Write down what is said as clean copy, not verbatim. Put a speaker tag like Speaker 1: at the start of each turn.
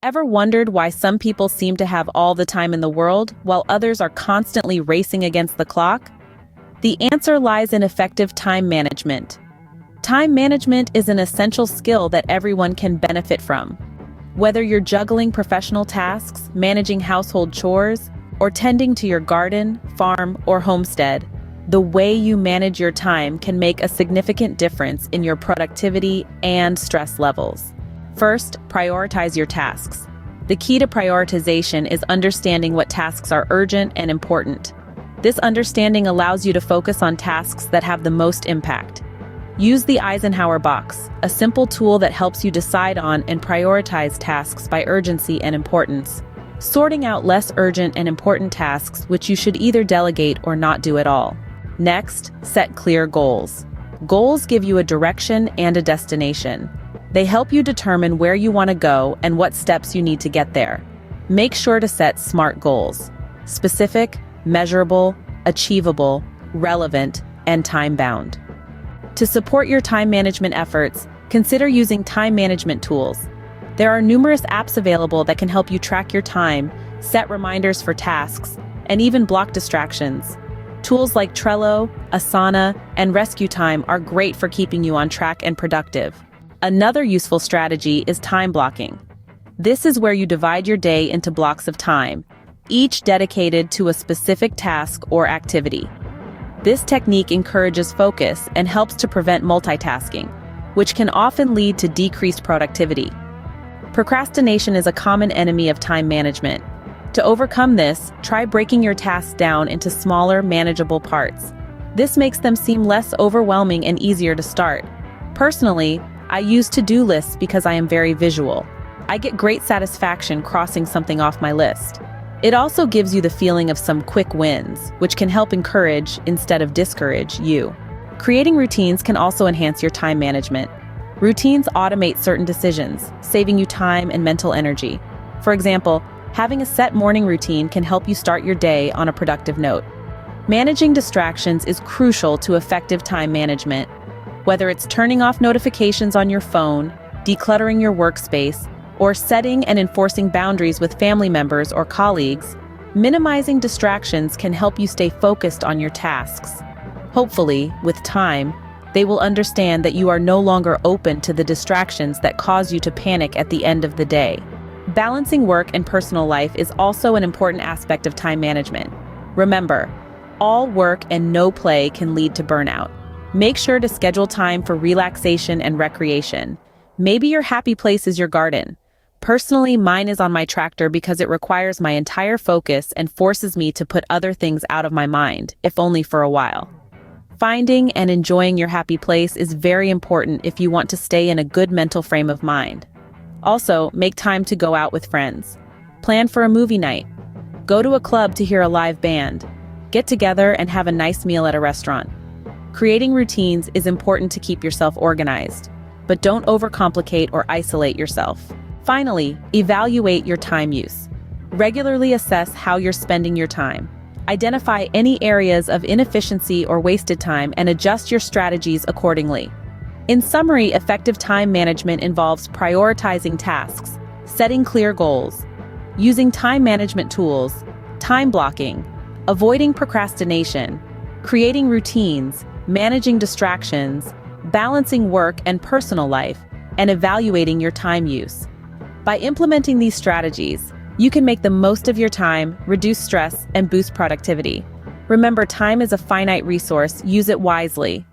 Speaker 1: Ever wondered why some people seem to have all the time in the world, while others are constantly racing against the clock? The answer lies in effective time management. Time management is an essential skill that everyone can benefit from. Whether you're juggling professional tasks, managing household chores, or tending to your garden, farm, or homestead, the way you manage your time can make a significant difference in your productivity and stress levels. First, prioritize your tasks. The key to prioritization is understanding what tasks are urgent and important. This understanding allows you to focus on tasks that have the most impact. Use the Eisenhower box, a simple tool that helps you decide on and prioritize tasks by urgency and importance, sorting out less urgent and important tasks which you should either delegate or not do at all. Next, set clear goals. Goals give you a direction and a destination. They help you determine where you want to go and what steps you need to get there. Make sure to set SMART goals: specific, measurable, achievable, relevant, and time-bound. To support your time management efforts, consider using time management tools. There are numerous apps available that can help you track your time, set reminders for tasks, and even block distractions. Tools like Trello, Asana, and Rescue Time are great for keeping you on track and productive. Another useful strategy is time blocking. This is where you divide your day into blocks of time, each dedicated to a specific task or activity. This technique encourages focus and helps to prevent multitasking, which can often lead to decreased productivity. Procrastination is a common enemy of time management. To overcome this, try breaking your tasks down into smaller, manageable parts. This makes them seem less overwhelming and easier to start. Personally, I use to-do lists because I am very visual. I get great satisfaction crossing something off my list. It also gives you the feeling of some quick wins, which can help encourage, instead of discourage, you. Creating routines can also enhance your time management. Routines automate certain decisions, saving you time and mental energy. For example, having a set morning routine can help you start your day on a productive note. Managing distractions is crucial to effective time management. Whether it's turning off notifications on your phone, decluttering your workspace, or setting and enforcing boundaries with family members or colleagues, minimizing distractions can help you stay focused on your tasks. Hopefully, with time, they will understand that you are no longer open to the distractions that cause you to panic at the end of the day. Balancing work and personal life is also an important aspect of time management. Remember, all work and no play can lead to burnout. Make sure to schedule time for relaxation and recreation. Maybe your happy place is your garden. Personally, mine is on my tractor because it requires my entire focus and forces me to put other things out of my mind, if only for a while. Finding and enjoying your happy place is very important if you want to stay in a good mental frame of mind. Also, make time to go out with friends. Plan for a movie night. Go to a club to hear a live band. Get together and have a nice meal at a restaurant. Creating routines is important to keep yourself organized, but don't overcomplicate or isolate yourself. Finally, evaluate your time use. Regularly assess how you're spending your time. Identify any areas of inefficiency or wasted time and adjust your strategies accordingly. In summary, effective time management involves prioritizing tasks, setting clear goals, using time management tools, time blocking, avoiding procrastination, creating routines, managing distractions, balancing work and personal life, and evaluating your time use. By implementing these strategies, you can make the most of your time, reduce stress, and boost productivity. Remember, time is a finite resource. Use it wisely.